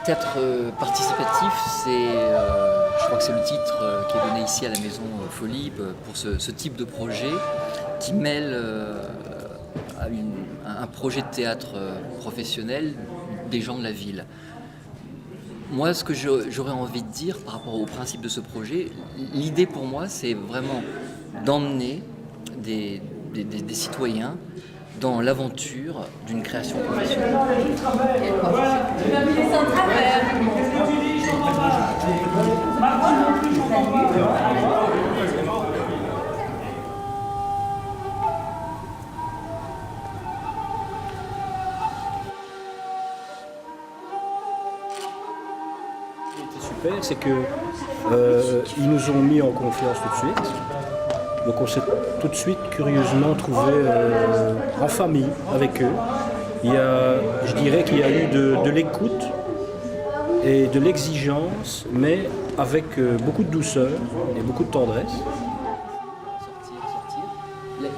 Théâtre participatif, je crois que c'est le titre qui est donné ici à la Maison Folie pour ce type de projet qui mêle à un projet de théâtre professionnel des gens de la ville. Moi, ce que j'aurais envie de dire par rapport au principe de ce projet, l'idée pour moi, c'est vraiment d'emmener des citoyens dans l'aventure d'une création professionnelle. Ce qui était super, c'est que ils nous ont mis en confiance tout de suite. Donc on s'est tout de suite curieusement trouvé en famille avec eux. Je dirais qu'il y a eu de l'écoute et de l'exigence, mais avec beaucoup de douceur et beaucoup de tendresse. Sortir. Les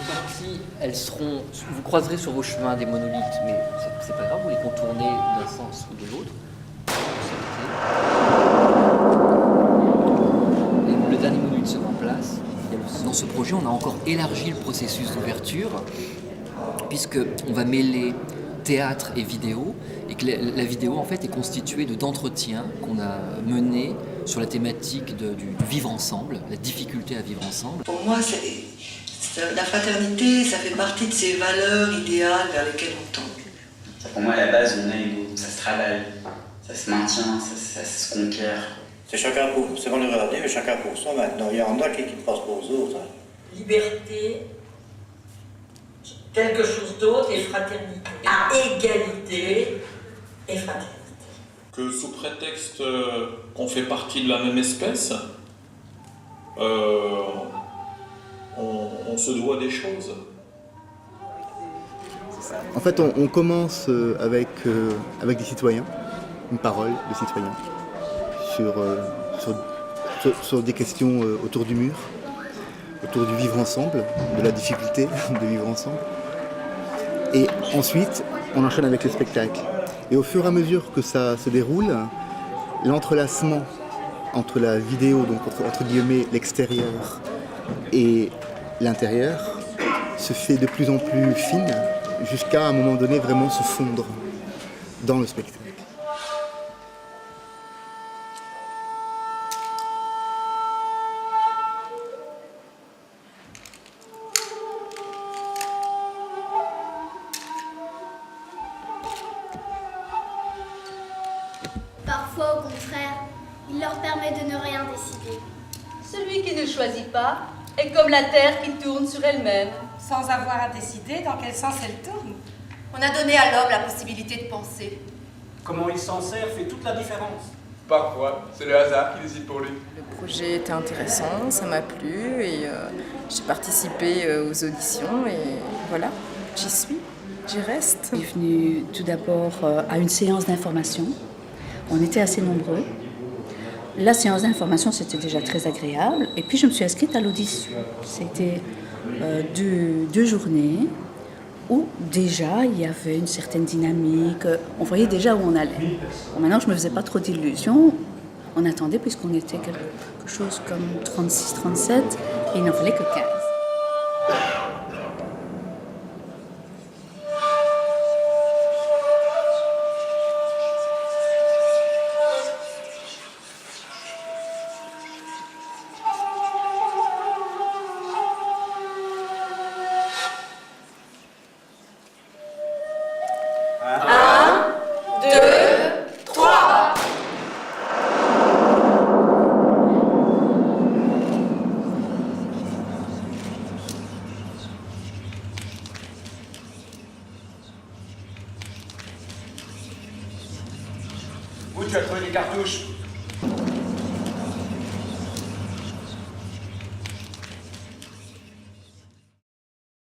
sorties, elles seront. Vous croiserez sur vos chemins des monolithes, mais c'est pas grave, vous les contournez d'un sens ou de l'autre. Et le dernier monolithe se met en place. Dans ce projet, on a encore élargi le processus d'ouverture, puisqu'on va mêler théâtre et vidéo, et que la vidéo en fait est constituée d'entretiens qu'on a menés sur la thématique du vivre ensemble, la difficulté à vivre ensemble. Pour moi, la fraternité, ça fait partie de ces valeurs idéales vers lesquelles on tend. Pour moi, à la base, on est égaux, ça se travaille, ça se maintient, ça se conquiert. C'est chacun pour, c'est qu'on est relatif, mais chacun pour soi maintenant. Il y en a qui passent pour aux autres. Liberté, quelque chose d'autre et fraternité. À égalité et fraternité. Que sous prétexte qu'on fait partie de la même espèce, on se doit des choses. En fait, on commence avec des citoyens, une parole de citoyens, sur des questions autour du mur, autour du vivre ensemble, de la difficulté de vivre ensemble. Et ensuite, on enchaîne avec le spectacle. Et au fur et à mesure que ça se déroule, l'entrelacement entre la vidéo, donc entre guillemets l'extérieur et l'intérieur, se fait de plus en plus fine, jusqu'à un moment donné vraiment se fondre dans le spectacle. Parfois, au contraire, il leur permet de ne rien décider. Celui qui ne choisit pas est comme la terre qui tourne sur elle-même. Sans avoir à décider dans quel sens elle tourne. On a donné à l'homme la possibilité de penser. Comment il s'en sert fait toute la différence. Parfois, c'est le hasard qui décide pour lui. Le projet était intéressant, ça m'a plu et j'ai participé aux auditions et voilà, j'y suis, j'y reste. Je suis venue tout d'abord à une séance d'information. On était assez nombreux. La séance d'information, c'était déjà très agréable. Et puis, je me suis inscrite à l'audition. C'était deux journées où déjà, il y avait une certaine dynamique. On voyait déjà où on allait. Bon, maintenant, je ne me faisais pas trop d'illusions. On attendait, puisqu'on était quelque chose comme 36, 37, et il n'en fallait que 15.